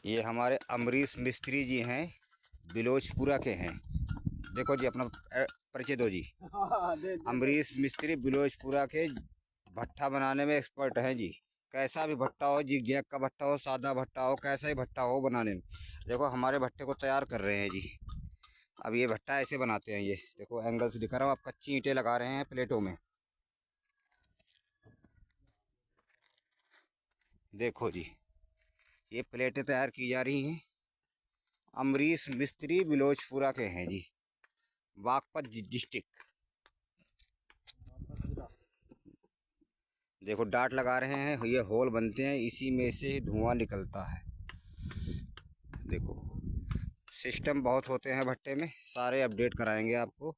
ये हमारे अमरीश मिस्त्री जी हैं, बिलोचपुरा के हैं। देखो जी, अपना परिचय दो जी। अमरीश मिस्त्री बिलोचपुरा के भट्ठा बनाने में एक्सपर्ट हैं जी। कैसा भी भट्टा हो, जिग जैग का भट्टा हो, सादा भट्टा हो, कैसा ही भट्टा हो बनाने में। देखो हमारे भट्टे को तैयार कर रहे हैं जी। अब ये भट्टा ऐसे बनाते हैं। ये देखो एंगल से दिखा रहा हूँ, आप कच्ची ईंटें लगा रहे हैं प्लेटों में। देखो जी, ये प्लेटें तैयार की जा रही हैं। अमरीश मिस्त्री बिलोचपुरा के हैं जी, बागपत डिस्ट्रिक्ट। देखो डाट लगा रहे हैं, ये होल बनते हैं, इसी में से धुआं निकलता है। देखो सिस्टम बहुत होते हैं भट्टे में, सारे अपडेट कराएंगे आपको।